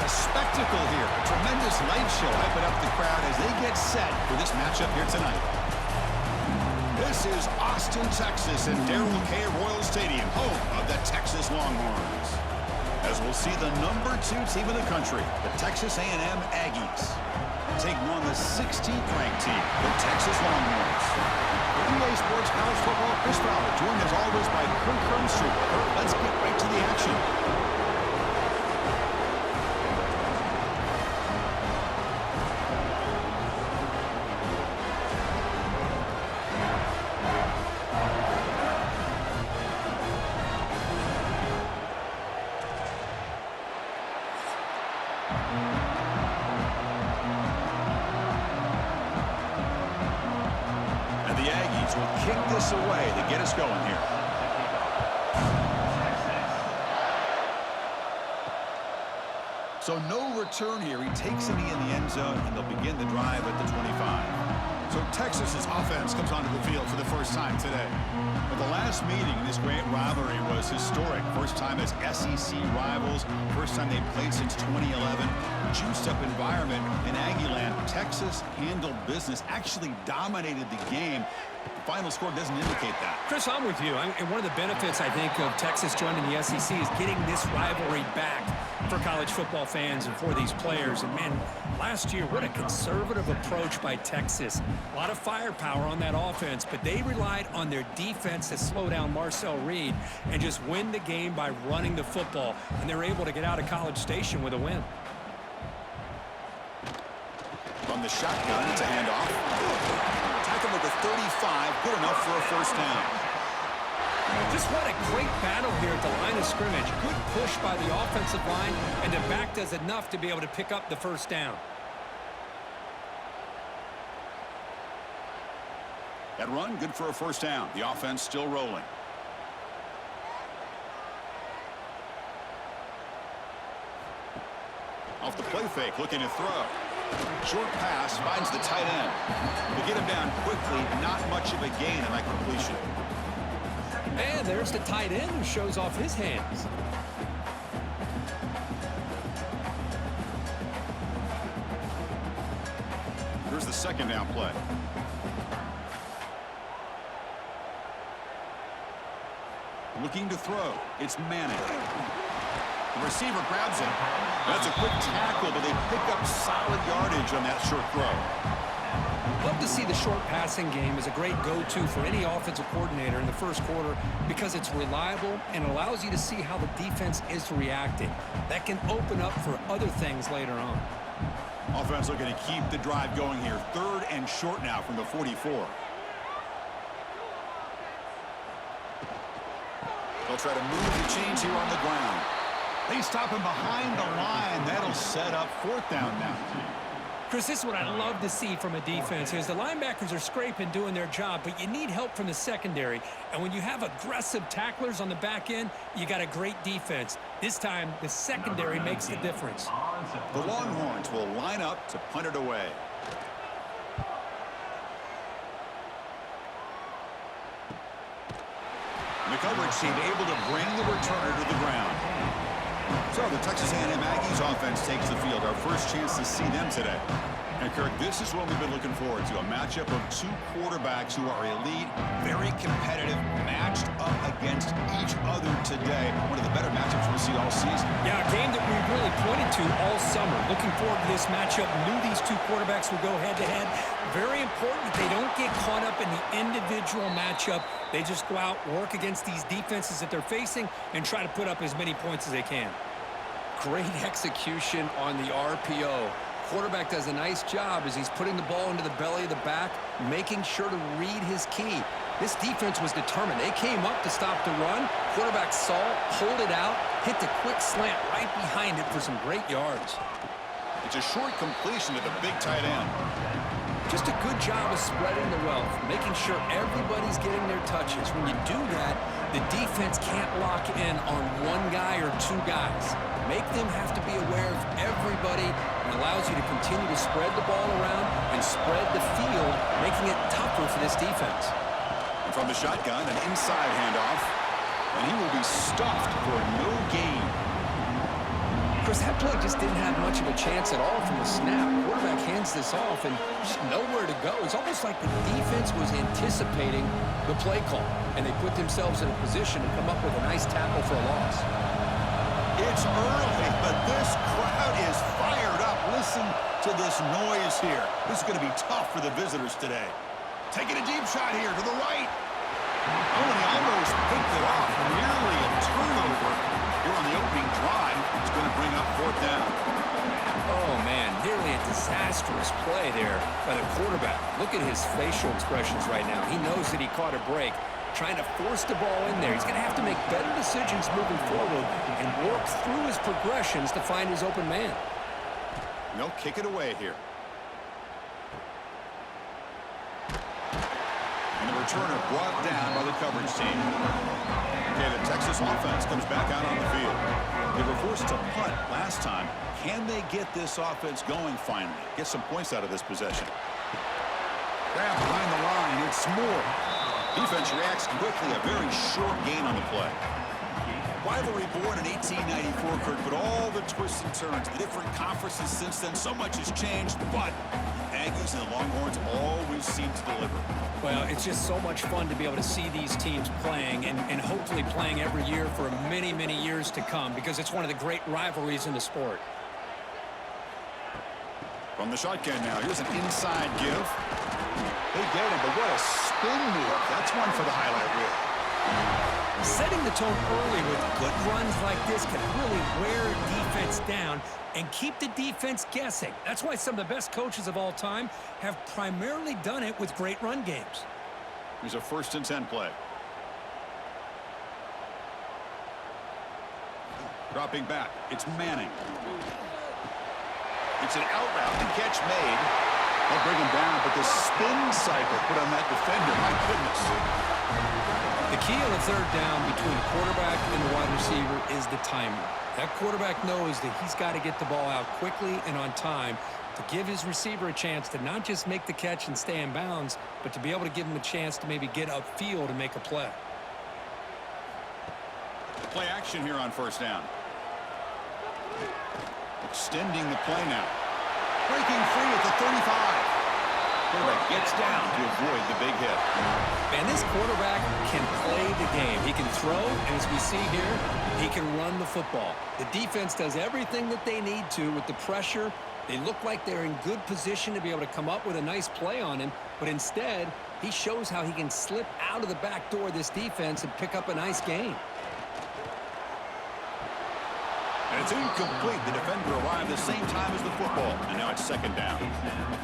a spectacle here. A tremendous light show hyping up the crowd as they get set for this matchup here tonight. This is Austin, Texas, and Darrell K. Royal Stadium, home of the Texas Longhorns. As we'll see the number 2 team in the country, the Texas A&M Aggies, taking on the 16th ranked team, the Texas Longhorns. For EA Sports College Football, Chris Fowler, joined as always by Kirk Hermstreet. Let's get right to the action. Will kick this away to get us going here. So no return here. He takes it in the end zone, and they'll begin the drive at the 25. So Texas's offense comes onto the field for the first time today. But the last meeting in this great rivalry was historic. First time as SEC rivals. First time they played since 2011. Juiced up environment in Aggieland. Texas handled business, actually dominated the game. The final score doesn't indicate that. Chris, I'm with you. And one of the benefits, I think, of Texas joining the SEC is getting this rivalry back for college football fans and for these players. And, man, last year, what a conservative approach by Texas. A lot of firepower on that offense, but they relied on their defense to slow down Marcel Reed and just win the game by running the football. And they're able to get out of College Station with a win. From the shotgun, it's a handoff. Tackle to the 35, good enough for a first down. Just what a great battle here at the line of scrimmage. Good push by the offensive line, and the back does enough to be able to pick up the first down. That run, good for a first down. The offense still rolling. Off the play fake, looking to throw. Short pass finds the tight end. They get him down quickly, not much of a gain on that completion. And there's the tight end who shows off his hands. Here's the second down play. Looking to throw. It's Manning. The receiver grabs him. That's a quick tackle, but they pick up solid yardage on that short throw. Love to see the short passing game as a great go-to for any offensive coordinator in the first quarter because it's reliable and allows you to see how the defense is reacting. That can open up for other things later on. Offense looking to keep the drive going here. 3rd and short now from the 44. They'll try to move the chains here on the ground. They stop him behind the line. That'll set up 4th down now. Chris, this is what I love to see from a defense is the linebackers are scraping, doing their job, but you need help from the secondary. And when you have aggressive tacklers on the back end, you got a great defense. This time, the secondary makes the difference. The Longhorns will line up to punt it away. The coverage team able to bring the returner to the ground. So the Texas A&M Aggies offense takes the field. Our first chance to see them today. And Kirk, this is what we've been looking forward to. A matchup of 2 quarterbacks who are elite, very competitive, matched up against each other today. One of the better matchups we'll see all season. Yeah, a game that we really pointed to all summer. Looking forward to this matchup. Knew these 2 quarterbacks would go head-to-head. Very important that they don't get caught up in the individual matchup. They just go out, work against these defenses that they're facing, and try to put up as many points as they can. Great execution on the RPO. Quarterback does a nice job as he's putting the ball into the belly of the back, making sure to read his key. This defense was determined. They came up to stop the run. Quarterback saw it, pulled it out, hit the quick slant right behind it for some great yards. It's a short completion to the big tight end. Just a good job of spreading the wealth, making sure everybody's getting their touches. When you do that, the defense can't lock in on one guy or 2 guys. Make them have to be aware of everybody. It allows you to continue to spread the ball around and spread the field, making it tougher for this defense. And from the shotgun, an inside handoff, and he will be stuffed for no gain. course, that play just didn't have much of a chance at all from the snap. Quarterback hands this off and just nowhere to go. It's almost like the defense was anticipating the play call, and they put themselves in a position to come up with a nice tackle for a loss. It's early, but this crowd is fired up. Listen to this noise here. This is going to be tough for the visitors today. Taking a deep shot here to the right. Oh, and he almost picked it off. Nearly a turnover here on the opening drive. It's going to bring up fourth down. Oh, man, nearly a disastrous play there by the quarterback. Look at his facial expressions right now. He knows that he caught a break, trying to force the ball in there. He's going to have to make better decisions moving forward and work through his progressions to find his open man. No, kick it away here. And the returner brought down by the coverage team. Okay, the Texas offense comes back out on the field. They were forced to punt last time. Can they get this offense going finally? Get some points out of this possession. Grab behind the line. It's Moore. Defense reacts quickly. A very short gain on the play. Rivalry born in 1894, Kirk, but all the twists and turns, the different conferences since then, so much has changed, but Aggies and the Longhorns always seem to deliver. Well, it's just so much fun to be able to see these teams playing and hopefully playing every year for many, many years to come because it's one of the great rivalries in the sport. From the shotgun now, here's an inside give. They get him, but what a spin move. That's one for the highlight reel. Setting the tone early with good runs like this can really wear a defense down and keep the defense guessing. That's why some of the best coaches of all time have primarily done it with great run games. Here's a 1st and 10 play. Dropping back, it's Manning. It's an out route, the catch made. They'll bring him down, but the spin cycle put on that defender, my goodness. The key on the third down between the quarterback and the wide receiver is the timing. That quarterback knows that he's got to get the ball out quickly and on time to give his receiver a chance to not just make the catch and stay in bounds, but to be able to give him a chance to maybe get upfield and make a play. Play action here on 1st down. Extending the play now. Breaking free at the 35. Quarterback gets down to avoid the big hit. Man, this quarterback can play the game. He can throw, and as we see here, he can run the football. The defense does everything that they need to with the pressure. They look like they're in good position to be able to come up with a nice play on him, but instead, he shows how he can slip out of the back door of this defense and pick up a nice gain. And it's incomplete. The defender arrived the same time as the football, and now it's 2nd down.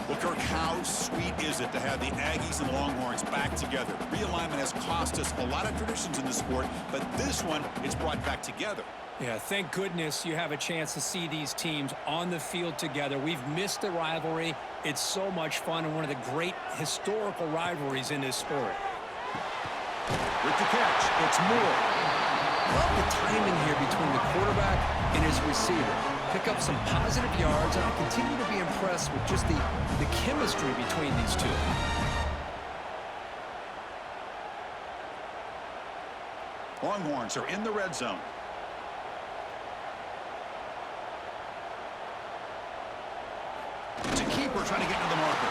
Well, Kirk, how sweet is it to have the Aggies and Longhorns back together? Realignment has cost us a lot of traditions in the sport, but this one, it's brought back together. Yeah, thank goodness you have a chance to see these teams on the field together. We've missed the rivalry. It's so much fun and one of the great historical rivalries in this sport. With the catch, it's Moore. Love the timing here between the quarterback and his receiver. Pick up some positive yards, and I continue to be impressed with just the chemistry between these two. Longhorns are in the red zone. It's a keeper trying to get to the marker.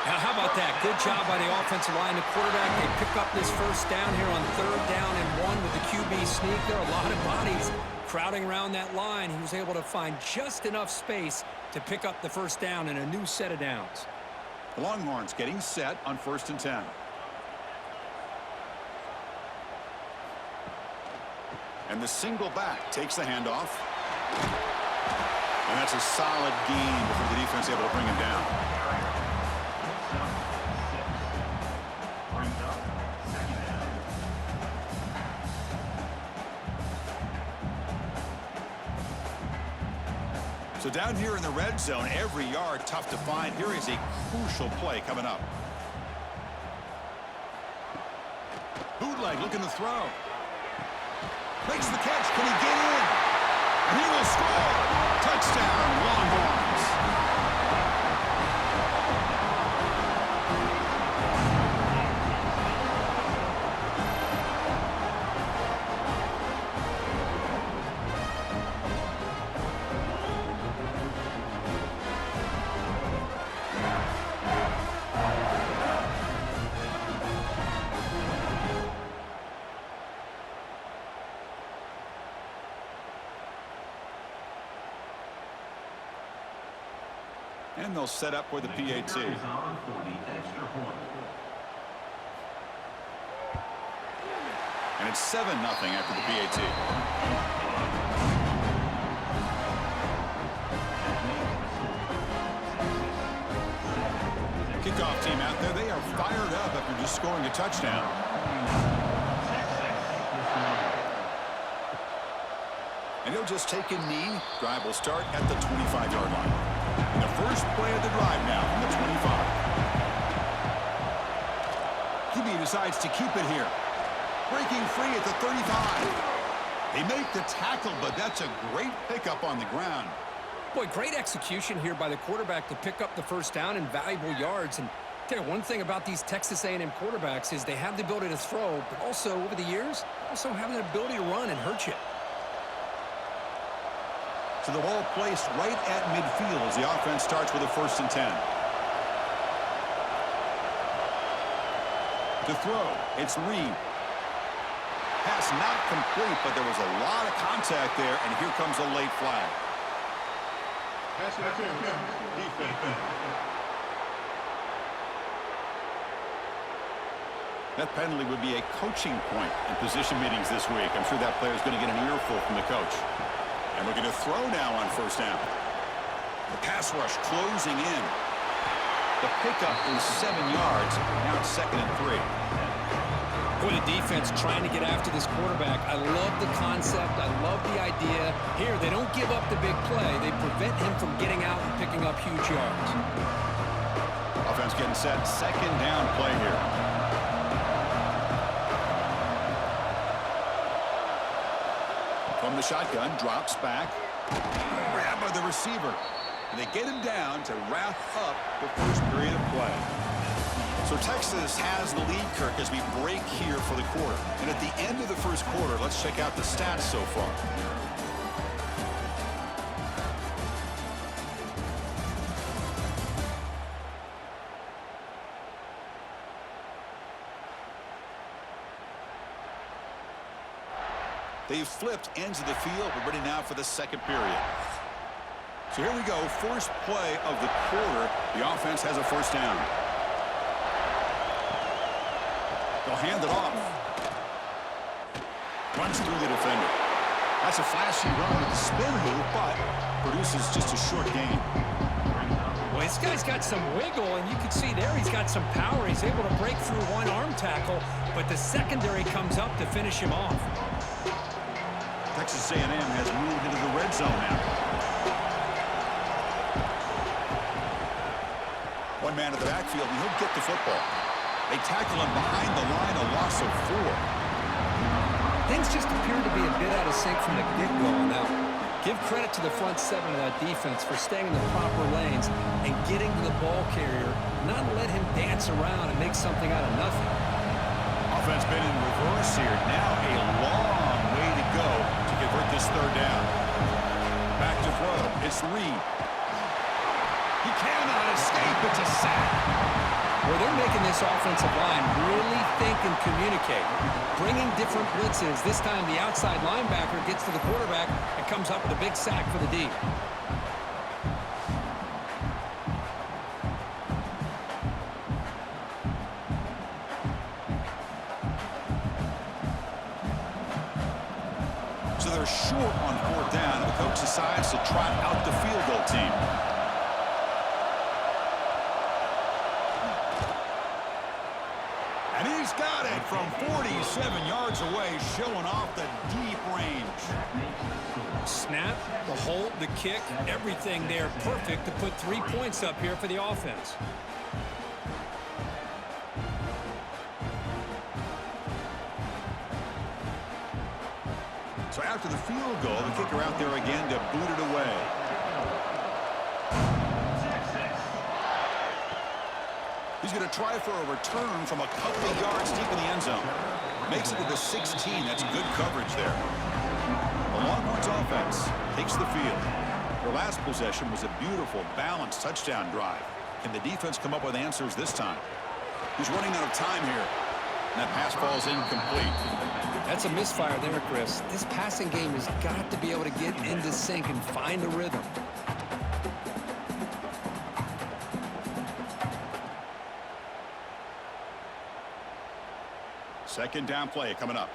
Now, how about that? Good job by the offensive line. The quarterback, they pick up this 1st down here on 3rd down and 1 with the QB sneak. There are a lot of bodies crowding around that line. He was able to find just enough space to pick up the 1st down and a new set of downs. The Longhorns getting set on 1st and 10. And the single back takes the handoff. And that's a solid gain before the defense able to bring him down. So down here in the red zone, every yard tough to find. Here is a crucial play coming up. Bootleg looking to throw. Makes the catch. Can he get in? And he will score. Touchdown, Longhorns. And they'll set up for the PAT. And it's 7-0 after the PAT. Kickoff team out there, they are fired up after just scoring a touchdown. And he'll just take a knee. Drive will start at the 25-yard line. And the first play of the drive now from the 25. QB decides to keep it here. Breaking free at the 35. They make the tackle, but that's a great pickup on the ground. Boy, great execution here by the quarterback to pick up the first down and valuable yards. And tell you one thing about these Texas A&M quarterbacks is they have the ability to throw, but also over the years, also have the ability to run and hurt you. So the ball placed right at midfield as the offense starts with a 1st and 10. To throw, it's Reed. Pass not complete, but there was a lot of contact there, and here comes a late flag. Pass defense. That penalty would be a coaching point in position meetings this week. I'm sure that player is going to get an earful from the coach. And looking to throw now on 1st down. The pass rush closing in. The pickup is 7 yards. Now it's 2nd and 3. Boy, the defense trying to get after this quarterback. I love the concept. I love the idea. Here, they don't give up the big play. They prevent him from getting out and picking up huge yards. Offense getting set. 2nd down play here. From the shotgun, drops back. Grabbed by the receiver. And they get him down to wrap up the first period of play. So Texas has the lead, Kirk, as we break here for the quarter. And at the end of the first quarter, let's check out the stats so far. They've flipped ends of the field. We're ready now for the 2nd period. So here we go. First play of the quarter. The offense has a 1st down. They'll hand it off. Runs through the defender. That's a flashy run with the spin move, but produces just a short gain. Well, this guy's got some wiggle, and you can see there he's got some power. He's able to break through one arm tackle, but the secondary comes up to finish him off. Texas A&M has moved into the red zone now. One man at the backfield, and he'll get the football. They tackle him behind the line, a loss of 4. Things just appear to be a bit out of sync from the get-go on that one. Give credit to the front 7 of that defense for staying in the proper lanes and getting to the ball carrier, not let him dance around and make something out of nothing. Offense been in reverse here. Now a long way to go to convert this 3rd down. Back to throw. It's Reed. He cannot escape. It's a sack. Well, they're making this offensive line really think and communicate. Bringing different blitzes. This time the outside linebacker gets to the quarterback and comes up with a big sack for the D. So they're short on 4th down, and the coach decides to trot out the field goal team. And he's got it from 47 yards away, showing off the deep range. Snap, the hold, the kick, everything there perfect to put 3 points up here for the offense. So after the field goal, the kicker out there again to boot it away. He's going to try for a return from a couple of yards deep in the end zone. Makes it to the 16. That's good coverage there. The Longhorns offense takes the field. Their last possession was a beautiful, balanced touchdown drive. Can the defense come up with answers this time? He's running out of time here. And that pass falls incomplete. That's a misfire there, Chris. This passing game has got to be able to get into sync and find a rhythm. Second down play coming up.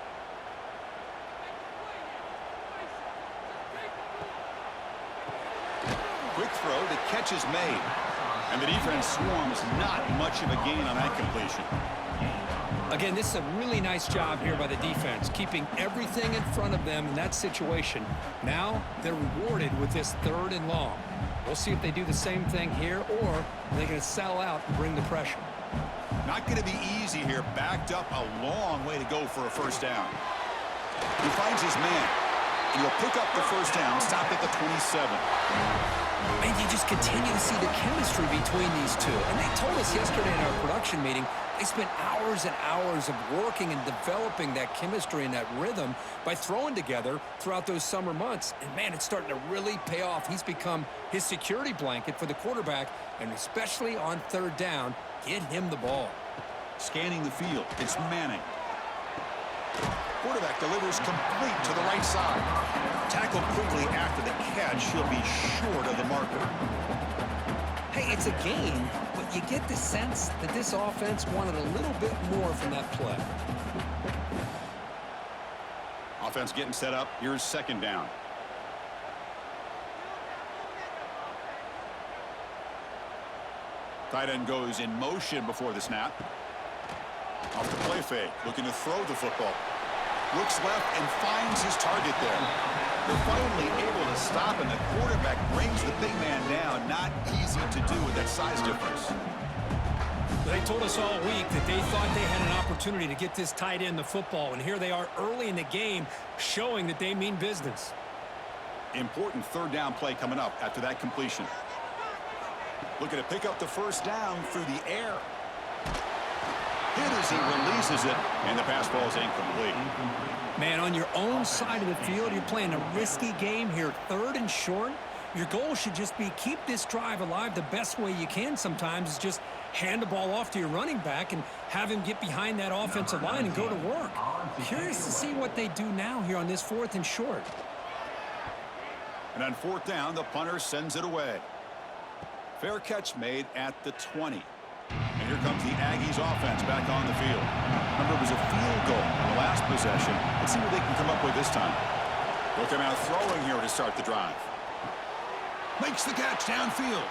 Quick throw, the catch is made. And the defense swarms, not much of a gain on that completion. Again, this is a really nice job here by the defense, keeping everything in front of them in that situation. Now they're rewarded with this 3rd and long. We'll see if they do the same thing here, or they're going to sell out and bring the pressure. Not going to be easy here. Backed up a long way to go for a first down. He finds his man. And he'll pick up the first down, stopped at the 27. And you just continue to see the chemistry between these two. And they told us yesterday in our production meeting, they spent hours and hours of working and developing that chemistry and that rhythm by throwing together throughout those summer months. And, man, it's starting to really pay off. He's become his security blanket for the quarterback, and especially on 3rd down, get him the ball. Scanning the field, it's Manning. Quarterback delivers complete to the right side. Tackled quickly after the catch. He'll be short of the marker. Hey, it's a game, but you get the sense that this offense wanted a little bit more from that play. Offense getting set up. Here's 2nd down. Tight end goes in motion before the snap. Off the play fake, looking to throw the football. Looks left and finds his target there. They're finally able to stop him. The quarterback brings the big man down. Not easy to do with that size difference. They told us all week that they thought they had an opportunity to get this tight end the football, and here they are early in the game showing that they mean business. Important 3rd down play coming up after that completion. Looking to pick up the first down through the air. Hit as he releases it, and the pass ball is incomplete. Man, on your own side of the field, you're playing a risky game here, 3rd and short. Your goal should just be keep this drive alive the best way you can sometimes is just hand the ball off to your running back and have him get behind that offensive line and go to work. Curious to see what they do now here on this 4th and short. And on 4th down, the punter sends it away. Fair catch made at the 20. And here comes the Aggies offense back on the field. Remember, it was a field goal on the last possession. Let's see what they can come up with this time. They'll come out throwing here to start the drive. Makes the catch downfield.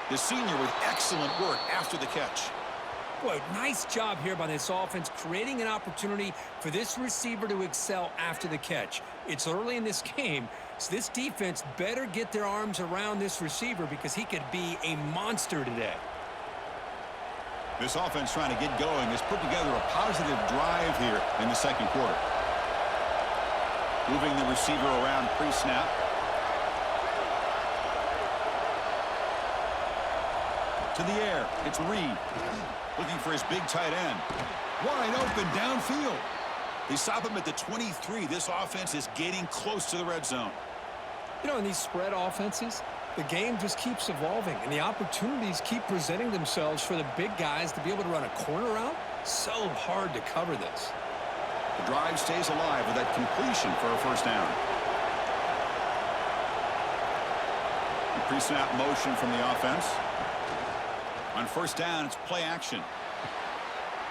The senior with excellent work after the catch. Boy, nice job here by this offense, creating an opportunity for this receiver to excel after the catch. It's early in this game, so this defense better get their arms around this receiver because he could be a monster today. This offense trying to get going has put together a positive drive here in the 2nd quarter. Moving the receiver around pre-snap. To the air, it's Reed. Looking for his big tight end. Wide open downfield. They stop him at the 23. This offense is getting close to the red zone. You know, in these spread offenses, the game just keeps evolving, and the opportunities keep presenting themselves for the big guys to be able to run a corner route. So hard to cover this. The drive stays alive with that completion for a first down. The pre-snap motion from the offense. On first down, it's play action.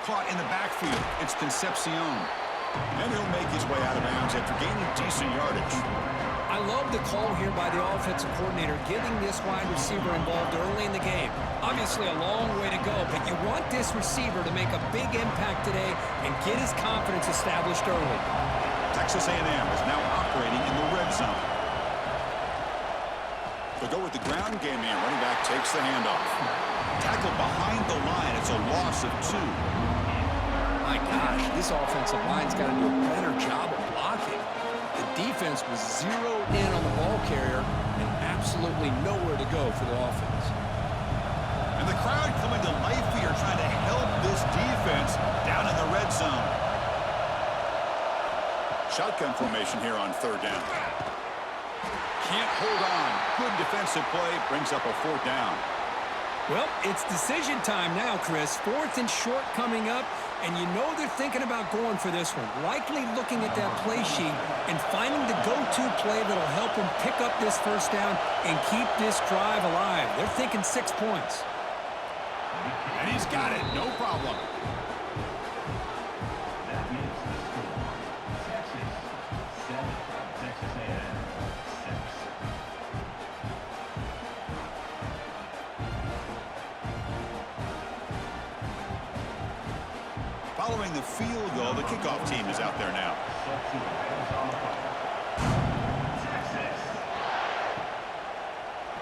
Caught in the backfield. It's Concepcion. And he'll make his way out of bounds after gaining decent yardage. I love the call here by the offensive coordinator, getting this wide receiver involved early in the game. Obviously a long way to go, but you want this receiver to make a big impact today and get his confidence established early. Texas A&M is now operating in the red zone. They'll go with the ground game here. Running back takes the handoff. Tackled behind the line. It's a loss of 2. My gosh, this offensive line's got to do a better job of blocking. The defense was zeroed in on the ball carrier and absolutely nowhere to go for the offense. And the crowd coming to life here, trying to help this defense down in the red zone. Shotgun formation here on 3rd down. Can't hold on. Good defensive play. Brings up a 4th down. Well, it's decision time now, Chris. 4th and short coming up, and you know they're thinking about going for this one. Likely looking at that play sheet and finding the go-to play that'll help them pick up this first down and keep this drive alive. They're thinking 6 points. And he's got it. No problem. Following the field goal, the kickoff team is out there now.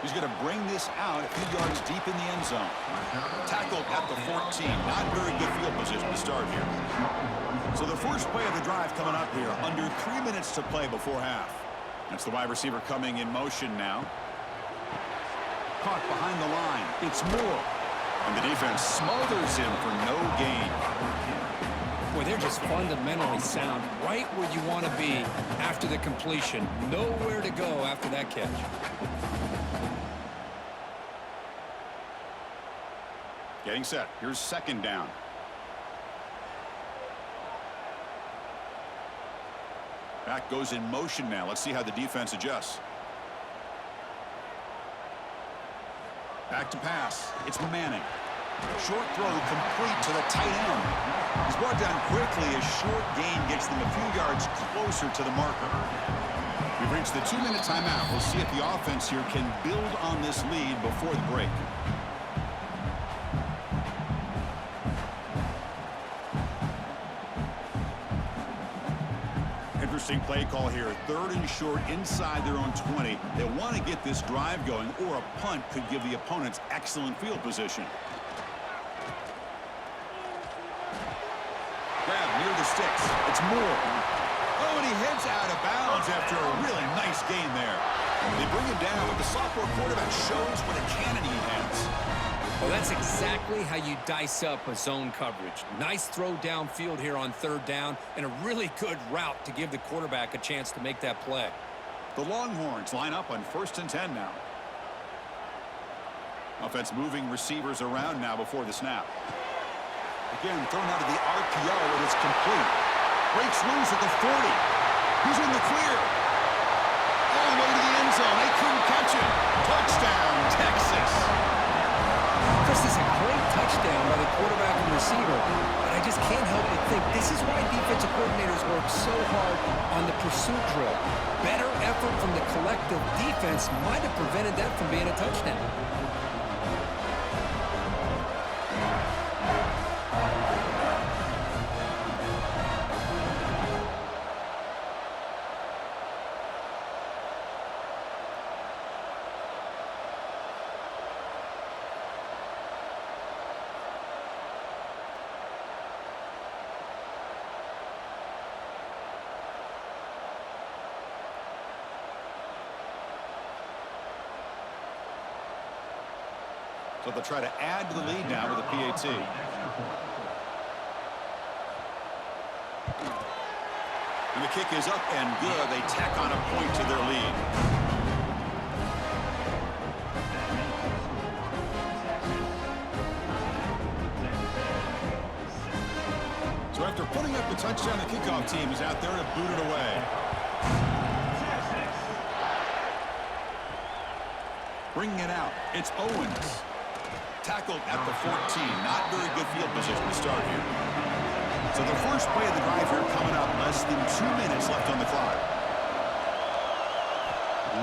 He's going to bring this out a few yards deep in the end zone. Tackled at the 14. Not very good field position to start here. So the first play of the drive coming up here. Under 3 minutes to play before half. That's the wide receiver coming in motion now. Caught behind the line. It's Moore. And the defense smothers him for no gain. Boy, they're just fundamentally sound. Right where you want to be after the completion. Nowhere to go after that catch. Getting set. Here's second down. Back goes in motion now. Let's see how the defense adjusts. Back to pass. It's Manning. Short throw complete to the tight end. He's brought down quickly. A short gain gets them a few yards closer to the marker. We've reached the 2-minute timeout. We'll see if the offense here can build on this lead before the break. Interesting play call here. 3rd and short inside their own 20. They want to get this drive going, or a punt could give the opponents excellent field position. Grab near the sticks. It's Moore. Oh, and he heads out of bounds after a really nice gain there. They bring him down, but the sophomore quarterback shows what a cannon he has. Well, that's exactly how you dice up a zone coverage. Nice throw downfield here on 3rd down, and a really good route to give the quarterback a chance to make that play. The Longhorns line up on 1st and 10 now. Offense moving receivers around now before the snap. Again, thrown out of the RPO, and it's complete. Breaks loose at the 40. He's in the clear. All the way to the end zone. They couldn't catch him. Touchdown, Texas. This is a great touchdown by the quarterback and receiver, but I just can't help but think this is why defensive coordinators work so hard on the pursuit drill. Better effort from the collective defense might have prevented that from being a touchdown. So they'll try to add to the lead now with a PAT. And the kick is up and good. They tack on a point to their lead. So after putting up the touchdown, the kickoff team is out there to boot it away. Bringing it out, it's Owens. Tackled at the 14. Not very good field position to start here. So the first play of the drive here coming up. Less than 2 minutes left on the clock.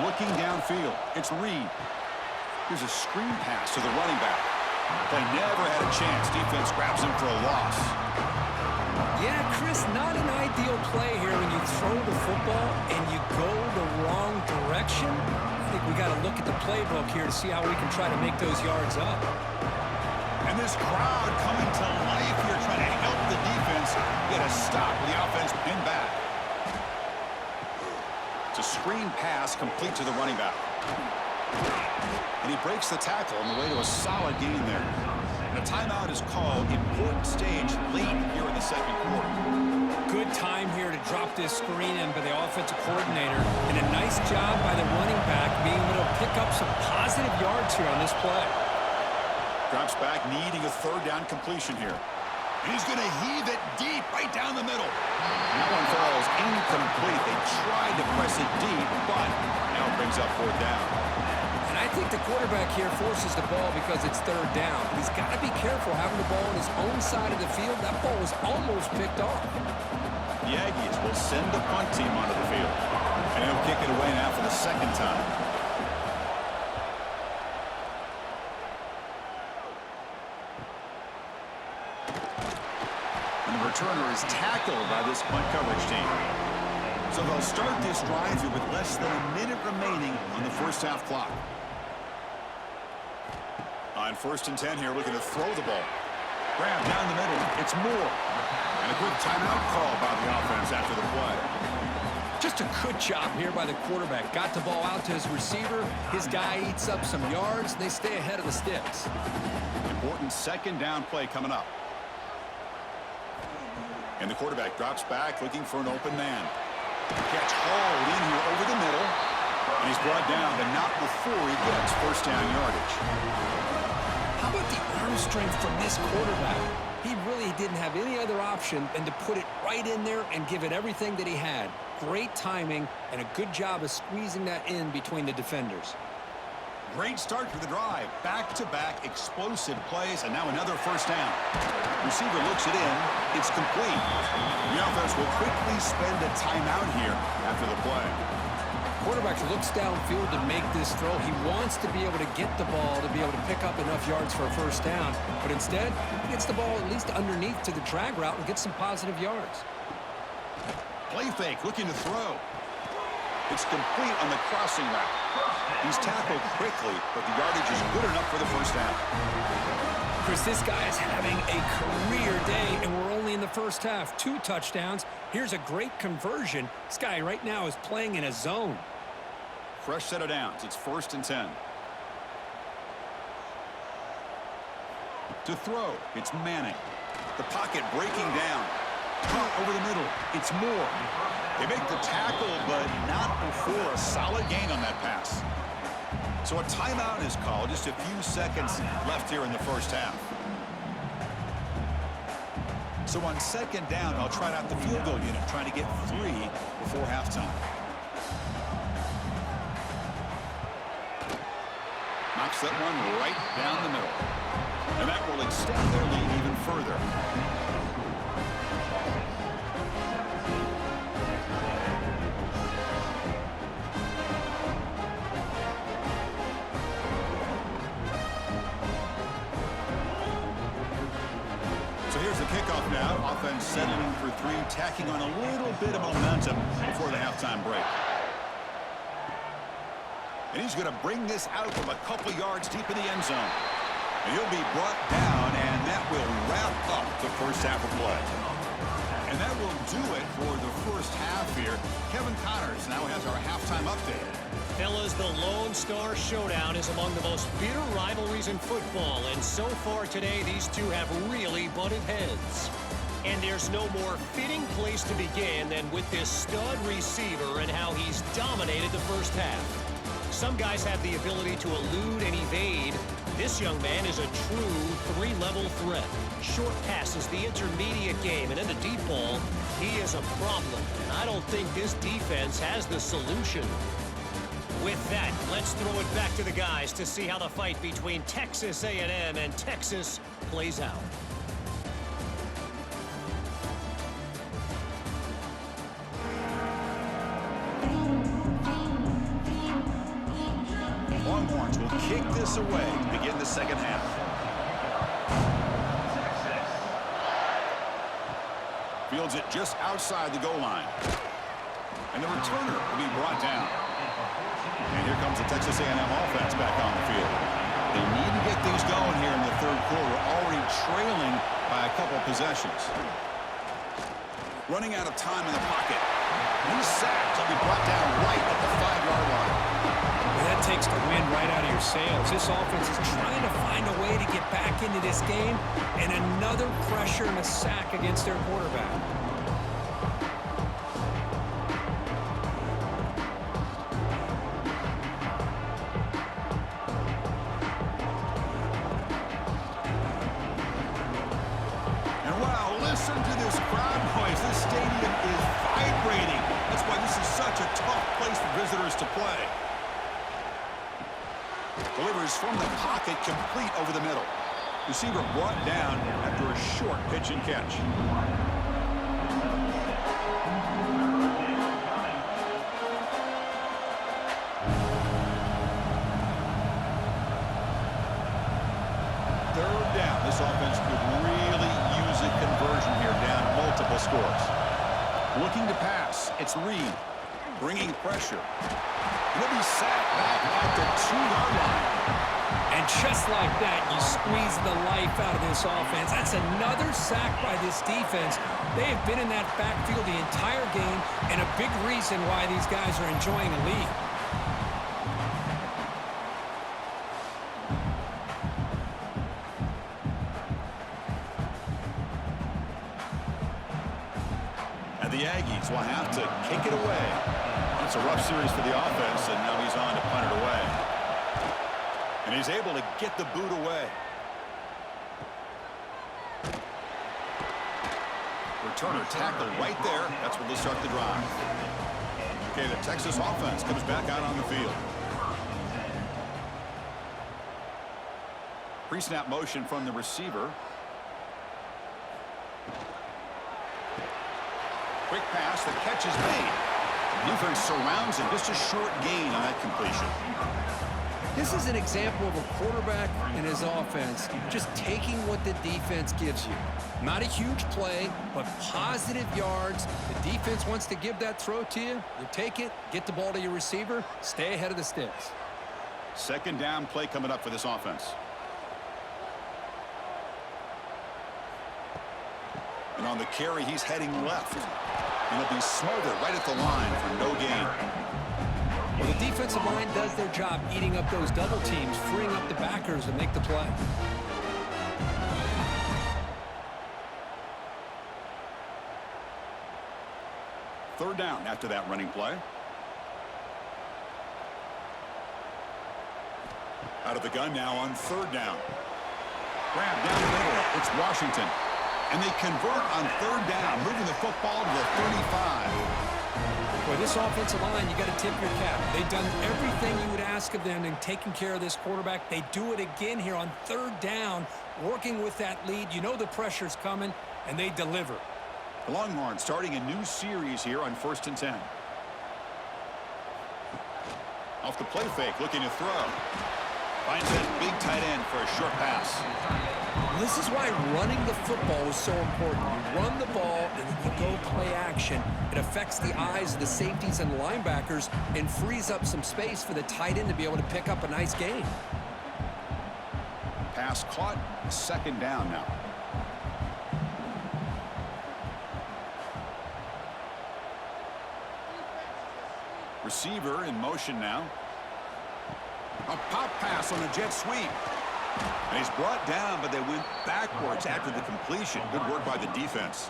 Looking downfield, it's Reed. Here's a screen pass to the running back. They never had a chance. Defense grabs him for a loss. Yeah, Chris, not an ideal play here when you throw the football and you go the wrong direction. I think we got to look at the playbook here to see how we can try to make those yards up. And this crowd coming to life here, trying to help the defense get a stop with the offense pinned back. It's a screen pass complete to the running back. And he breaks the tackle on the way to a solid gain there. And a timeout is called. Important stage late here in the second quarter. Good time here to drop this screen in by the offensive coordinator. And a nice job by the running back being able to pick up some positive yards here on this play. Drops back, needing a 3rd down completion here. He's going to heave it deep right down the middle. That one falls incomplete. They tried to press it deep, but now it brings up 4th down. And I think the quarterback here forces the ball because it's 3rd down. He's got to be careful having the ball on his own side of the field. That ball was almost picked off. The Aggies will send the punt team onto the field. And he'll kick it away now for the 2nd time. And the returner is tackled by this punt coverage team. So they'll start this drive here with less than a minute remaining on the first half clock. On 1st and 10 here, looking to throw the ball. Grab down the middle. It's Moore. And a quick timeout call by the offense after the play. Just a good job here by the quarterback. Got the ball out to his receiver. His guy eats up some yards. They stay ahead of the sticks. Important 2nd down play coming up. And the quarterback drops back looking for an open man. Catch hauled in here over the middle. And he's brought down, but not before he gets 1st down yardage. How about the arm strength from this quarterback? He really didn't have any other option than to put it right in there and give it everything that he had. Great timing and a good job of squeezing that in between the defenders. Great start for the drive. Back-to-back explosive plays, and now another 1st down. Receiver looks it in. It's complete. The offense will quickly spend a timeout here after the play. Quarterback looks downfield to make this throw. He wants to be able to get the ball to be able to pick up enough yards for a 1st down, but instead, he gets the ball at least underneath to the drag route and gets some positive yards. Play fake, looking to throw. It's complete on the crossing route. He's tackled quickly, but the yardage is good enough for the 1st down. Chris, this guy is having a career day, and we're only in the 1st half. 2 touchdowns. Here's a great conversion. This guy right now is playing in a zone. Fresh set of downs. It's 1st and 10. To throw, it's Manning. The pocket breaking down. Caught over the middle. It's Moore. They make the tackle, but not before a solid gain on that pass. So a timeout is called. Just a few seconds left here in the 1st half. So on 2nd down, I'll try out the field goal unit, trying to get 3 before halftime. Knocks that one right down the middle. And that will extend their lead even further. So here's the kickoff now. Offense settling for 3, tacking on a little bit of momentum before the halftime break. And he's going to bring this out from a couple yards deep in the end zone. And he'll be brought down, and that will wrap up the 1st half of play. And that will do it for the 1st half here. Kevin Connors now has our halftime update. Fellas, the Lone Star Showdown is among the most bitter rivalries in football, and so far today, these two have really butted heads. And there's no more fitting place to begin than with this stud receiver and how he's dominated the 1st half. Some guys have the ability to elude and evade. This young man is a true 3-level threat. Short passes, the intermediate game, and in the deep ball, he is a problem. And I don't think this defense has the solution. With that, let's throw it back to the guys to see how the fight between Texas A&M and Texas plays out. Longhorns will kick this away to begin the 2nd half. Fields it just outside the goal line. And the returner will be brought down. And here comes the Texas A&M offense back on the field. They need to get things going here in the 3rd quarter, already trailing by a couple possessions. Running out of time in the pocket. He's sacked. He'll be brought down right at the 5-yard line. That takes the wind right out of your sails. This offense is trying to find a way to get back into this game, and another pressure and a sack against their quarterback. And wow, listen to this crowd noise. This stadium is vibrating. That's why this is such a tough place for visitors to play. Delivers from the pocket, complete over the middle. Receiver brought down after a short pitch and catch. Third down. This offense could really use a conversion here, down multiple scores. Looking to pass. It's Reed. Bringing pressure. He'll be sacked back at the 2-yard line. And just like that, you squeeze the life out of this offense. That's another sack by this defense. They have been in that backfield the entire game, and a big reason why these guys are enjoying a lead. And the Aggies will have to kick it away. It's a rough series for the offense, and now he's on to punt it away. And he's able to get the boot away. Returner tackled right there. That's where they'll start the drive. Okay, the Texas offense comes back out on the field. Pre-snap motion from the receiver. Quick pass. The catch is made. Defense surrounds him. Just a short gain on that completion. This is an example of a quarterback and his offense just taking what the defense gives you. Not a huge play, but positive yards. The defense wants to give that throw to you. You take it, get the ball to your receiver, stay ahead of the sticks. Second down play coming up for this offense. And on the carry, he's heading left. And he'll be smothered right at the line for no gain. Well, the defensive line does their job eating up those double teams, freeing up the backers to make the play. Third down after that running play. Out of the gun now on third down. Grab down the middle. It's Washington. And they convert on third down, moving the football to the 35. Boy, this offensive line, you got to tip your cap. They've done everything you would ask of them in taking care of this quarterback. They do it again here on third down, working with that lead. You know the pressure's coming, and they deliver. The Longhorns starting a new series here on 1st and 10. Off the play fake, looking to throw. Finds that big tight end for a short pass. This is why running the football is so important. You run the ball and then you go play action. It affects the eyes of the safeties and linebackers and frees up some space for the tight end to be able to pick up a nice gain. Pass caught, second down now. Receiver in motion now. A pop pass on a jet sweep. And he's brought down, but they went backwards after the completion. Good work by the defense.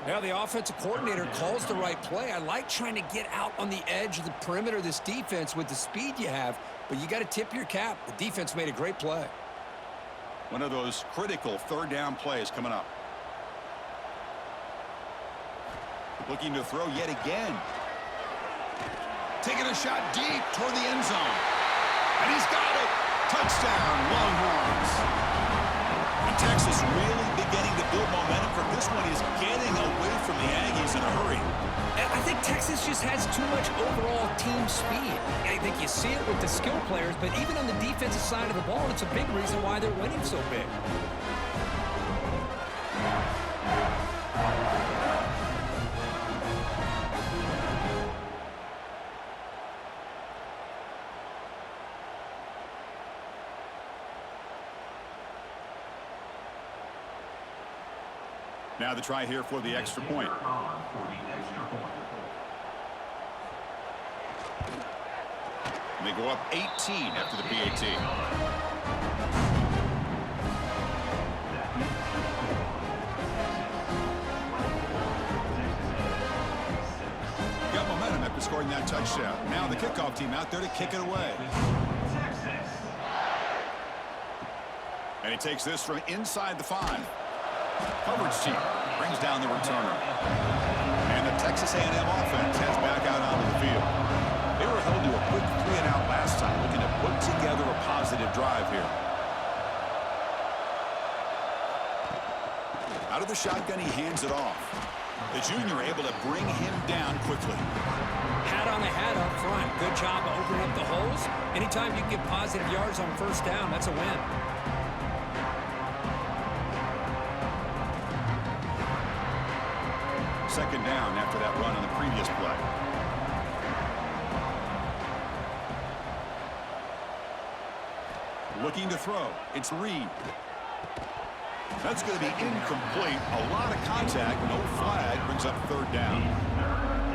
Now the offensive coordinator calls the right play. I like trying to get out on the edge of the perimeter of this defense with the speed you have, but you got to tip your cap. The defense made a great play. One of those critical third down plays coming up. Looking to throw yet again. Taking a shot deep toward the end zone. And he's got it. Touchdown, Longhorns. And Texas really beginning to build momentum for this one. Is getting away from the Aggies in a hurry. I think Texas just has too much overall team speed. I think you see it with the skill players, but even on the defensive side of the ball, it's a big reason why they're winning so big. Now the try here for the extra point. And they go up 18 after the PAT. Got momentum after scoring that touchdown. Now the kickoff team out there to kick it away. And he takes this from inside the 5. Coverage team brings down the returner. And the Texas A&M offense heads back out onto the field. They were held to a quick 3-and-out last time, looking to put together a positive drive here. Out of the shotgun, he hands it off. The junior able to bring him down quickly. Hat on a hat up front. Good job of opening up the holes. Anytime you get positive yards on first down, that's a win. second down after that run on the previous play. Looking to throw. It's Reed. That's going to be incomplete. A lot of contact. No flag. Brings up third down.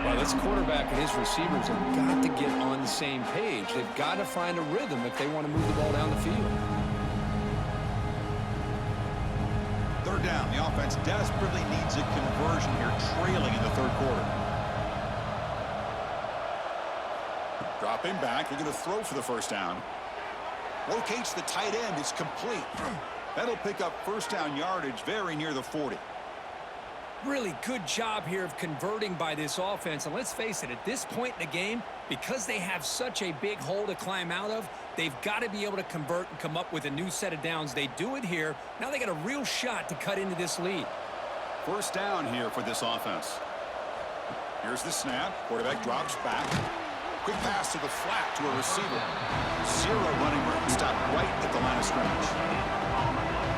Well, this quarterback and his receivers have got to get on the same page. They've got to find a rhythm if they want to move the ball down the field. Third down. The offense desperately needs a conversion here, trailing in the third quarter. Dropping back. They're going to throw for the first down. Locates the tight end. It's complete. That'll pick up first down yardage very near the 40. Really good job here of converting by this offense. And let's face it, at this point in the game, because they have such a big hole to climb out of, they've got to be able to convert and come up with a new set of downs. They do it here. Now they got a real shot to cut into this lead. First down here for this offense. Here's the snap. Quarterback drops back. Quick pass to the flat to a receiver. Zero running room. Stopped right at the line of scrimmage.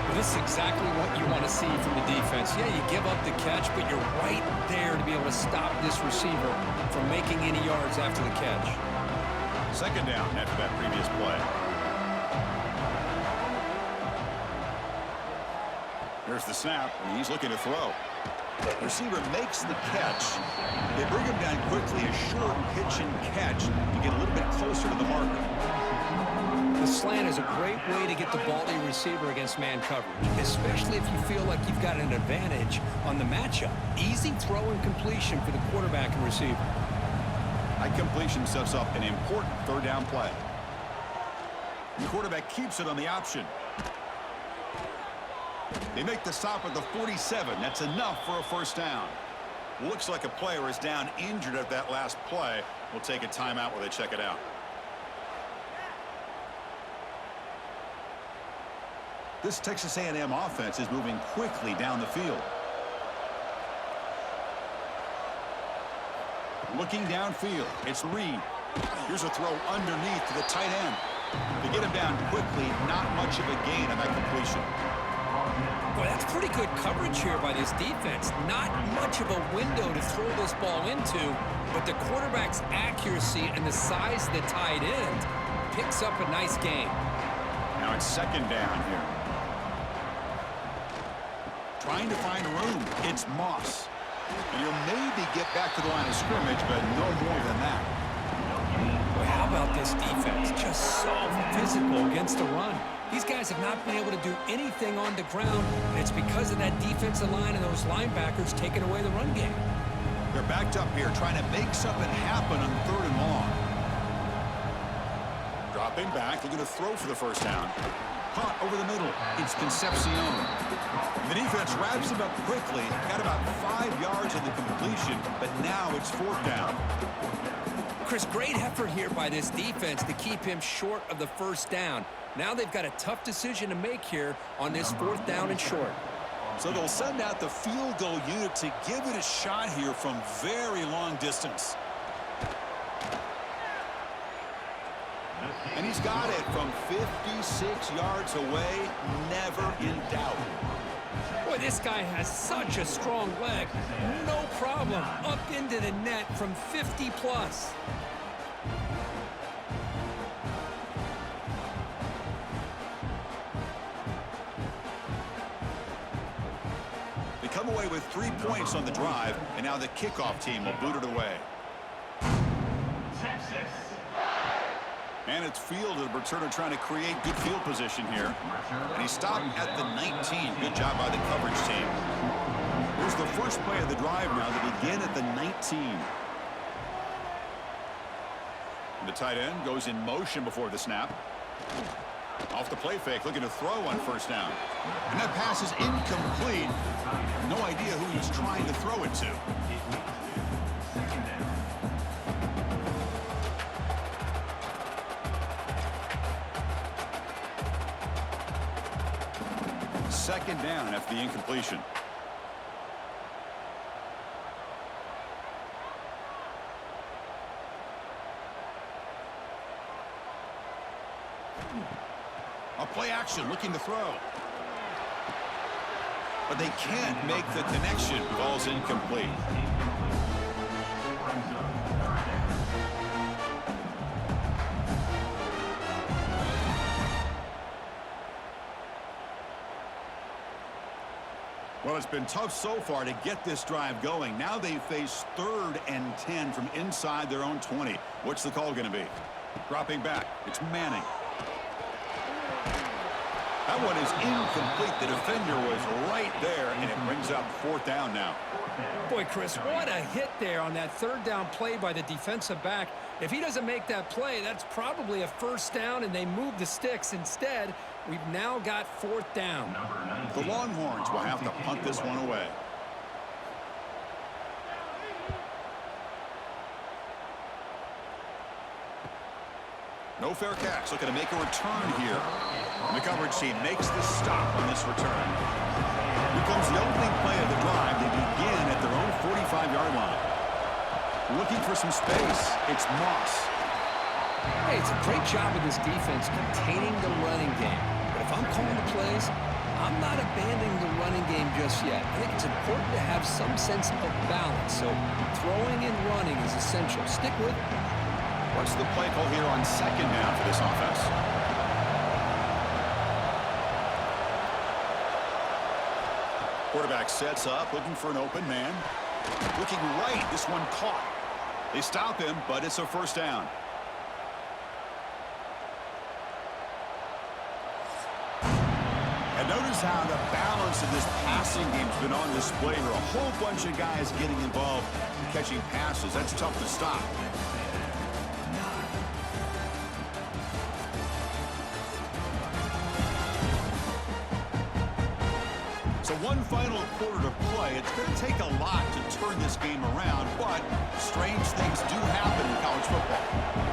Well, this is exactly what you want to see from the defense. Yeah, you give up the catch, but you're right there to be able to stop this receiver from making any yards after the catch. Second down after that previous play. Here's the snap, and he's looking to throw. The receiver makes the catch. They bring him down quickly, a short pitch and catch to get a little bit closer to the marker. The slant is a great way to get the ball to your receiver against man coverage, especially if you feel like you've got an advantage on the matchup. Easy throw and completion for the quarterback and receiver. That completion sets up an important third down play. The quarterback keeps it on the option. They make the stop at the 47. That's enough for a first down. Looks like a player is down injured at that last play. We'll take a timeout while they check it out. This Texas A&M offense is moving quickly down the field. Looking downfield, it's Reed. Here's a throw underneath to the tight end. They get him down quickly, not much of a gain on that completion. Boy, that's pretty good coverage here by this defense. Not much of a window to throw this ball into, but the quarterback's accuracy and the size of the tight end picks up a nice gain. Now it's second down here. Trying to find room. It's Moss. And he'll maybe get back to the line of scrimmage, but no more than that. Boy, how about this defense? Just so physical against the run. These guys have not been able to do anything on the ground, and it's because of that defensive line and those linebackers taking away the run game. They're backed up here trying to make something happen on third and long. Dropping back, they're going to throw for the first down. Caught over the middle. It's Concepcion. The defense wraps him up quickly. Got about 5 yards in the completion, but now it's fourth down. Chris, great effort here by this defense to keep him short of the first down. Now they've got a tough decision to make here on this fourth down and short. So they'll send out the field goal unit to give it a shot here from very long distance. And he's got it from 56 yards away, never in doubt. Boy, this guy has such a strong leg. No problem. Up into the net from 50 plus. They come away with 3 points on the drive, and now the kickoff team will boot it away. And it's fielded. Returner trying to create good field position here. And he stopped at the 19. Good job by the coverage team. Here's the first play of the drive now. They begin at the 19. And the tight end goes in motion before the snap. Off the play fake, looking to throw on first down. And that pass is incomplete. No idea who he's trying to throw it to. Second down after the incompletion. A play action, looking to throw. but they can't make the connection. Ball's incomplete. Well, it's been tough so far to get this drive going. Now they face 3rd and 10 from inside their own 20. What's the call going to be? Dropping back. It's Manning. That one is incomplete. The defender was right there, and it brings up 4th down now. Boy, Chris, what a hit there on that 3rd down play by the defensive back. If he doesn't make that play, that's probably a 1st down, and they move the sticks. Instead, we've now got 4th down. The Longhorns will have to punt this one away. No fair catch. Looking to make a return here. And the coverage team makes the stop on this return. Here comes the opening play of the drive. They begin at their own 45-yard line. Looking for some space. It's Moss. Hey, it's a great job of this defense containing the running game. But if I'm calling the plays, I'm not abandoning the running game just yet. I think it's important to have some sense of balance. So throwing and running is essential. Stick with it. What's the play call here on 2nd down for this offense? Quarterback sets up, looking for an open man. Looking right, this one caught. They stop him, but it's a 1st down. And notice how the balance of this passing game's been on display here. A whole bunch of guys getting involved in catching passes. That's tough to stop. So one final quarter to play. It's going to take a lot to turn this game around, but strange things do happen in college football.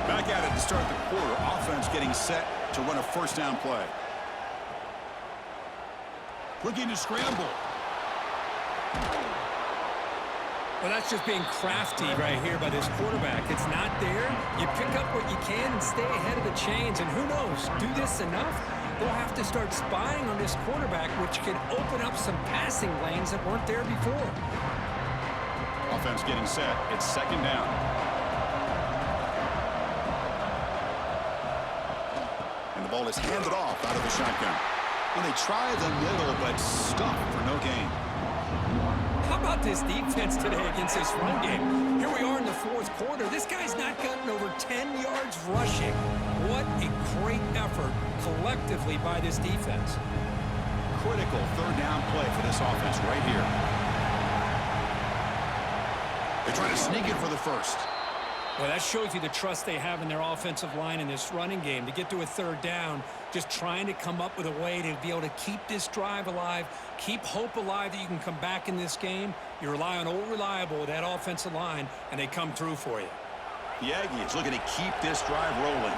Back at it to start the quarter. Offense getting set to run a 1st down play. Looking to scramble. Well, that's just being crafty right here by this quarterback. It's not there. You pick up what you can and stay ahead of the chains. And who knows, do this enough, they'll have to start spying on this quarterback, which can open up some passing lanes that weren't there before. Offense getting set. It's 2nd down. And the ball is handed off out of the shotgun. And they try the middle, but stuck for no gain. How about this defense today against this run game? Here we are in the 4th quarter. This guy's not gotten over 10 yards rushing. What a great effort collectively by this defense. Critical 3rd down play for this offense right here. They try to sneak it for the 1st. Well, that shows you the trust they have in their offensive line in this running game. To get to a 3rd down, just trying to come up with a way to be able to keep this drive alive, keep hope alive that you can come back in this game. You rely on Old Reliable, that offensive line, and they come through for you. The Aggies looking to keep this drive rolling.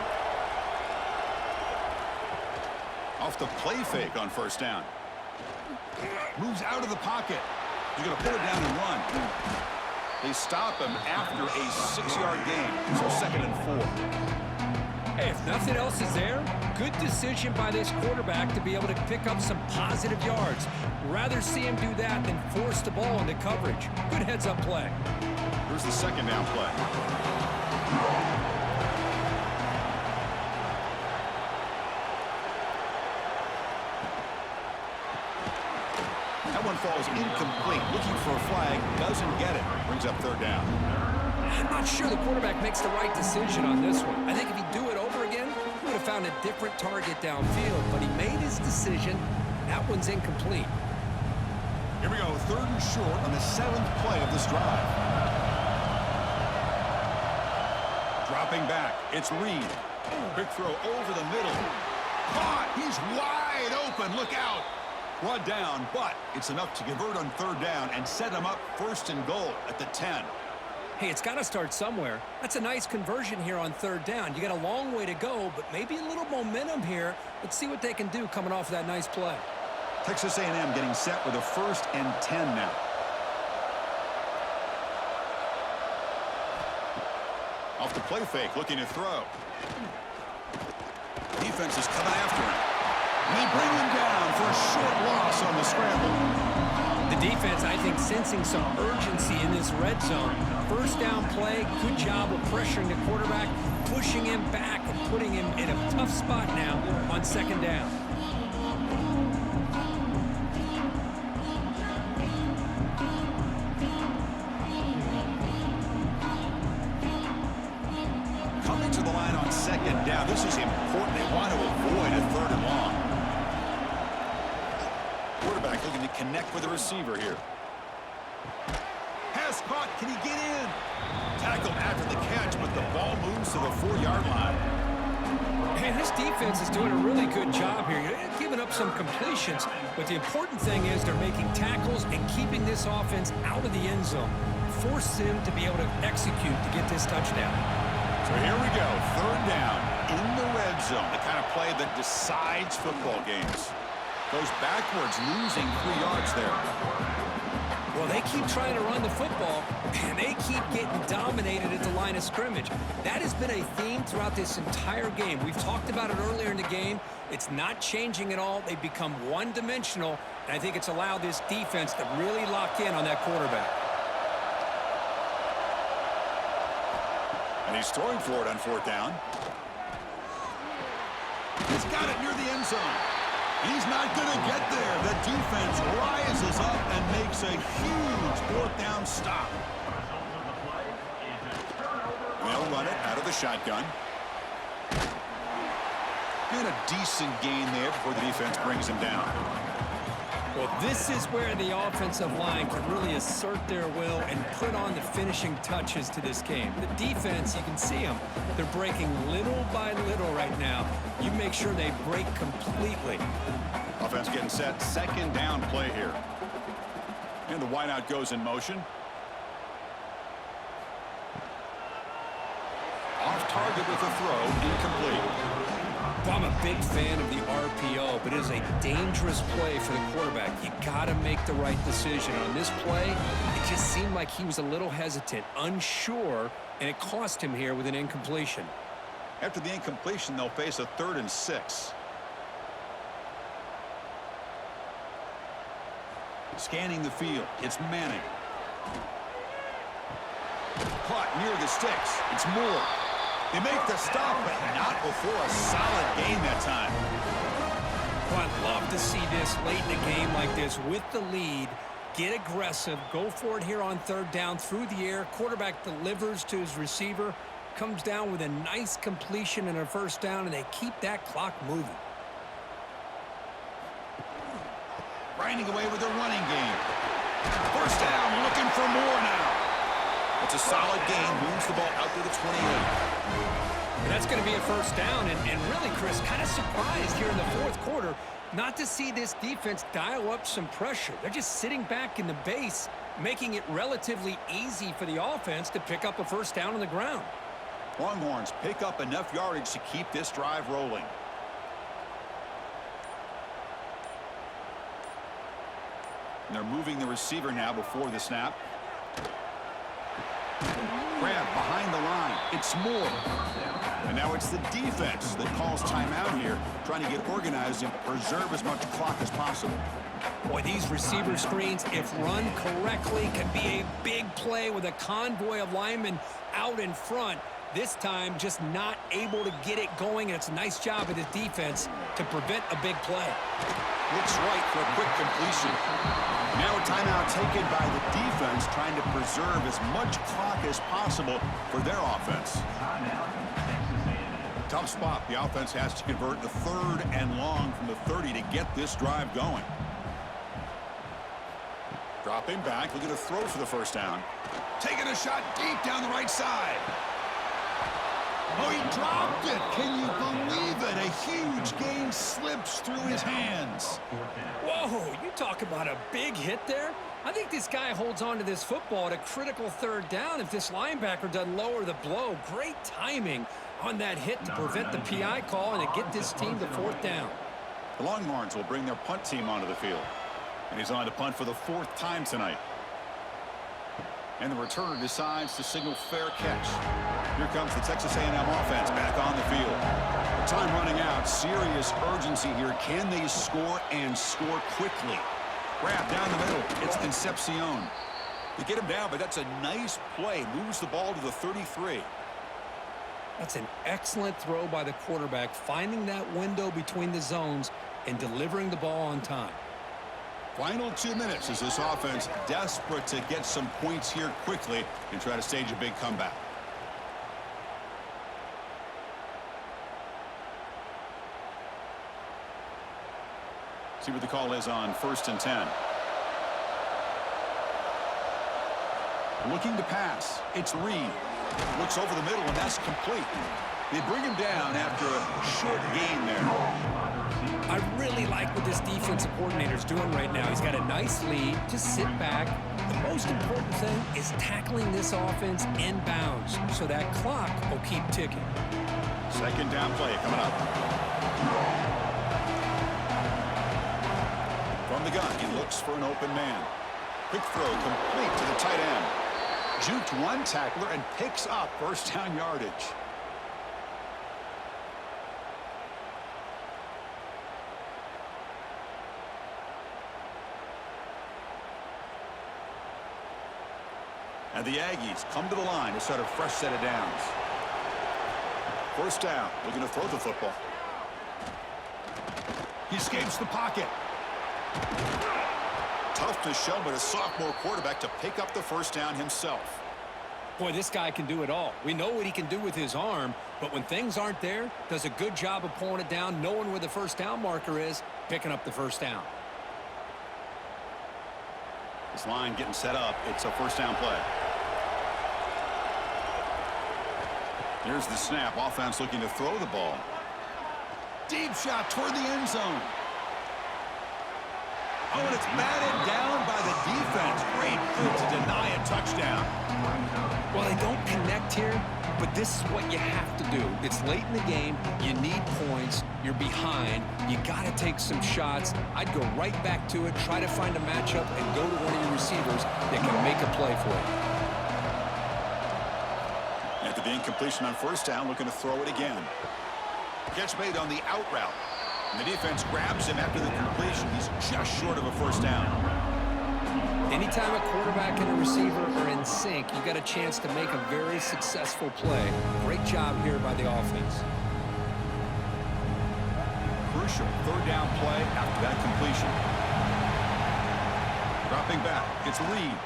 Off the play fake on 1st down. Moves out of the pocket. He's going to put it down and run. They stop him after a 6-yard gain. So 2nd and 4. Hey, if nothing else is there, good decision by this quarterback to be able to pick up some positive yards. Rather see him do that than force the ball into coverage. Good heads-up play. Here's the 2nd down play. That one falls incomplete. Looking for a flag. Doesn't get it. Brings up 3rd down. I'm not sure the quarterback makes the right decision on this one. I think if he'd do it over again, he would have found a different target downfield. But he made his decision. That one's incomplete. Here we go. 3rd and short on the 7th play of this drive. Dropping back. It's Reed. Quick throw over the middle. Caught. He's wide open. Look out. Brought down, but it's enough to convert on 3rd down and set him up 1st and goal at the 10. Hey, it's got to start somewhere. That's a nice conversion here on 3rd down. You got a long way to go, but maybe a little momentum here. Let's see what they can do coming off that nice play. Texas A&M getting set with a 1st and 10 now. Off the play fake, looking to throw. Defense is coming after him. They bring him down for a short loss on the scramble. The defense, I think, sensing some urgency in this red zone. First down play, good job of pressuring the quarterback, pushing him back and putting him in a tough spot now on second down. Coming to the line on second down. This is important. They want to avoid a third and long. Quarterback looking to connect with the receiver here. Pass caught. Can he get in? Tackle after the catch, but the ball moves to the 4-yard line. And this defense is doing a really good job here. They're giving up some completions, but the important thing is they're making tackles and keeping this offense out of the end zone. Force them to be able to execute to get this touchdown. So here we go. Third down in the red zone. The kind of play that decides football games. Goes backwards, losing 3 yards there. Well, they keep trying to run the football, and they keep getting dominated at the line of scrimmage. That has been a theme throughout this entire game. We've talked about it earlier in the game. It's not changing at all. They've become one-dimensional, and I think it's allowed this defense to really lock in on that quarterback. And he's throwing for it on fourth down. He's got it near the end zone. He's not going to get there. The defense rises up and makes a huge fourth down stop. They'll run it out of the shotgun. And a decent gain there before the defense brings him down. Well, this is where the offensive line can really assert their will and put on the finishing touches to this game. The defense, you can see them. They're breaking little by little right now. You make sure they break completely. Offense getting set. Second down play here. And the wideout goes in motion. Off target with a throw. Incomplete. Well, I'm a big fan of the RPO, but it is a dangerous play for the quarterback. You got to make the right decision. On this play, it just seemed like he was a little hesitant, unsure, and it cost him here with an incompletion. After the incompletion, they'll face a 3rd and 6. Scanning the field, it's Manning. Caught near the sticks, it's Moore. They make the stop, but not before a solid gain that time. Well, I'd love to see this late in a game like this with the lead. Get aggressive, go for it here on third down through the air. Quarterback delivers to his receiver, comes down with a nice completion and a first down, and they keep that clock moving. Grinding away with their running game. First down, looking for more now. It's a solid gain, moves the ball out to the 28. And that's going to be a first down, and really, Chris, kind of surprised here in the fourth quarter not to see this defense dial up some pressure. They're just sitting back in the base, making it relatively easy for the offense to pick up a first down on the ground. Longhorns pick up enough yardage to keep this drive rolling. And they're moving the receiver now before the snap. Grab behind the line. It's Moore. And now it's the defense that calls timeout here, trying to get organized and preserve as much clock as possible. Boy, these receiver screens, if run correctly, can be a big play with a convoy of linemen out in front. This time, just not able to get it going, and it's a nice job of the defense to prevent a big play. Looks right for a quick completion. Now a timeout taken by the defense, trying to preserve as much clock as possible for their offense. Tough spot. The offense has to convert the 3rd and long from the 30 to get this drive going. Dropping back, looking to throw for the first down. Taking a shot deep down the right side. Oh, he dropped it. Can you believe it? A huge gain slips through his hands. Whoa, you talk about a big hit there. I think this guy holds on to this football at a critical 3rd down if this linebacker doesn't lower the blow. Great timing on that hit to prevent the PI call and to get this team to 4th down. The Longhorns will bring their punt team onto the field. And he's on to punt for the 4th time tonight. And the returner decides to signal fair catch. Here comes the Texas A&M offense back on the field. Time running out. Serious urgency here. Can they score and score quickly? Grab down the middle. It's Concepcion. They get him down, but that's a nice play. Moves the ball to the 33. That's an excellent throw by the quarterback, finding that window between the zones and delivering the ball on time. Final 2 minutes as this offense desperate to get some points here quickly and try to stage a big comeback. See what the call is on 1st and 10. Looking to pass. It's Reed. Looks over the middle, and that's complete. They bring him down after a short gain there. I really like what this defensive coordinator is doing right now. He's got a nice lead. Just sit back. The most important thing is tackling this offense in bounds so that clock will keep ticking. Second down play coming up. From the gun, he looks for an open man. Quick throw complete to the tight end. Juked one tackler and picks up first down yardage. And the Aggies come to the line to start a fresh set of downs. First down, looking to throw the football. He escapes the pocket. Toughness shown by a sophomore quarterback to pick up the first down himself. Boy, this guy can do it all. We know what he can do with his arm, but when things aren't there, does a good job of pulling it down, knowing where the first down marker is, picking up the first down. This line getting set up. It's a first down play. Here's the snap. Offense looking to throw the ball. Deep shot toward the end zone. Oh, and it's batted down by the defense. Great move to deny a touchdown. Well, they don't connect here, but this is what you have to do. It's late in the game. You need points. You're behind. You got to take some shots. I'd go right back to it, try to find a matchup, and go to one of your receivers that can make a play for you. After the incompletion on first down, looking to throw it again. Catch made on the out route. And the defense grabs him after the completion. He's just short of a first down. Anytime a quarterback and a receiver are in sync, you got a chance to make a very successful play. Great job here by the offense. Crucial third down play after that completion. Dropping back, it's Reed.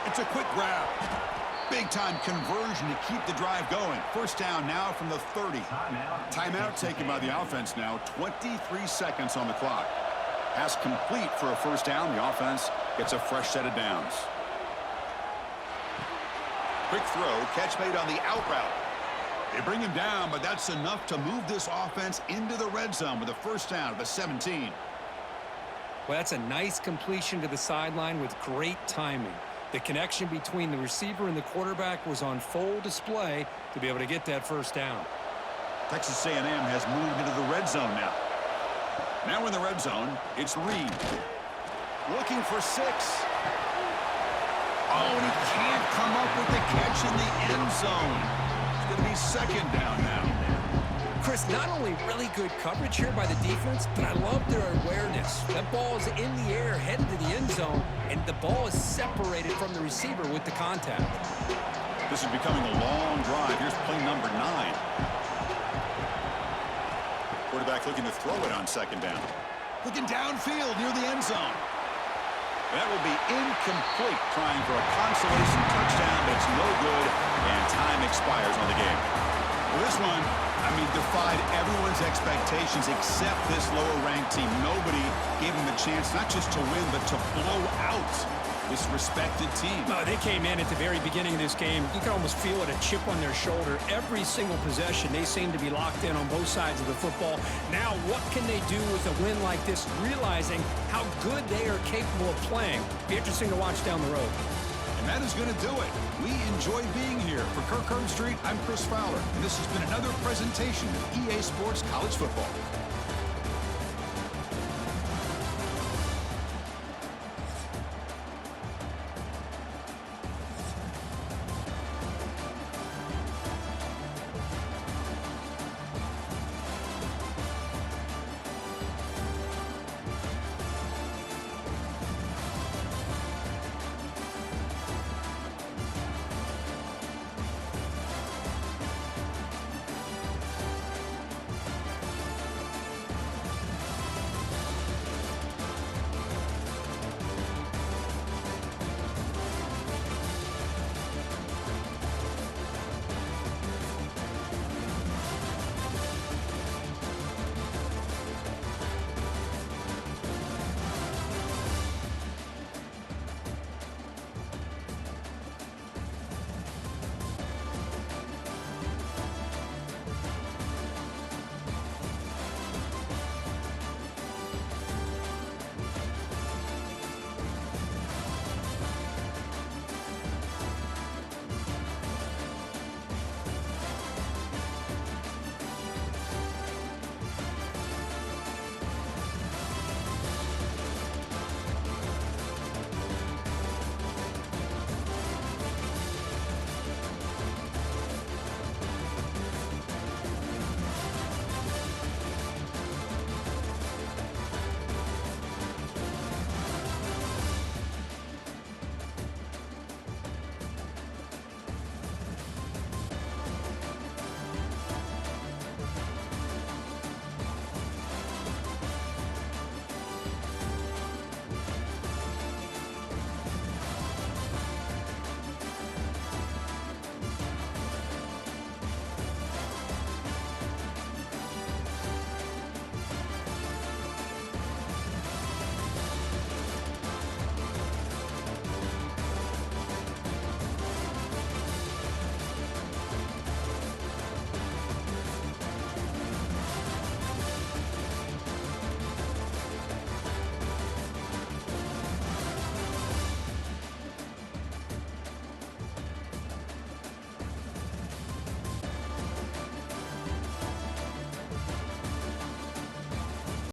It's a quick grab. Big-time conversion to keep the drive going. First down now from the 30. Timeout taken by the offense now. 23 seconds on the clock. Pass complete for a first down. The offense gets a fresh set of downs. Quick throw. Catch made on the out route. They bring him down, but that's enough to move this offense into the red zone with a first down at the 17. Well, that's a nice completion to the sideline with great timing. The connection between the receiver and the quarterback was on full display to be able to get that first down. Texas A&M has moved into the red zone now. Now in the red zone, it's Reed. Looking for 6. Oh, and he can't come up with the catch in the end zone. It's going to be second down now. Chris, not only really good coverage here by the defense, but I love their awareness. That ball is in the air, headed to the end zone, and the ball is separated from the receiver with the contact. This is becoming a long drive. Here's play number 9. Quarterback looking to throw it on second down. Looking downfield near the end zone. That will be incomplete, trying for a consolation touchdown, but it's no good, and time expires on the game. Well, this one, defied everyone's expectations except this lower-ranked team. Nobody gave them a chance not just to win, but to blow out this respected team. They came in at the very beginning of this game. You can almost feel it, a chip on their shoulder. Every single possession, they seem to be locked in on both sides of the football. Now, what can they do with a win like this, realizing how good they are capable of playing? Be interesting to watch down the road. And that is going to do it. We enjoyed being here. For Kirk Herbstreit, I'm Chris Fowler, and this has been another presentation of EA Sports College Football.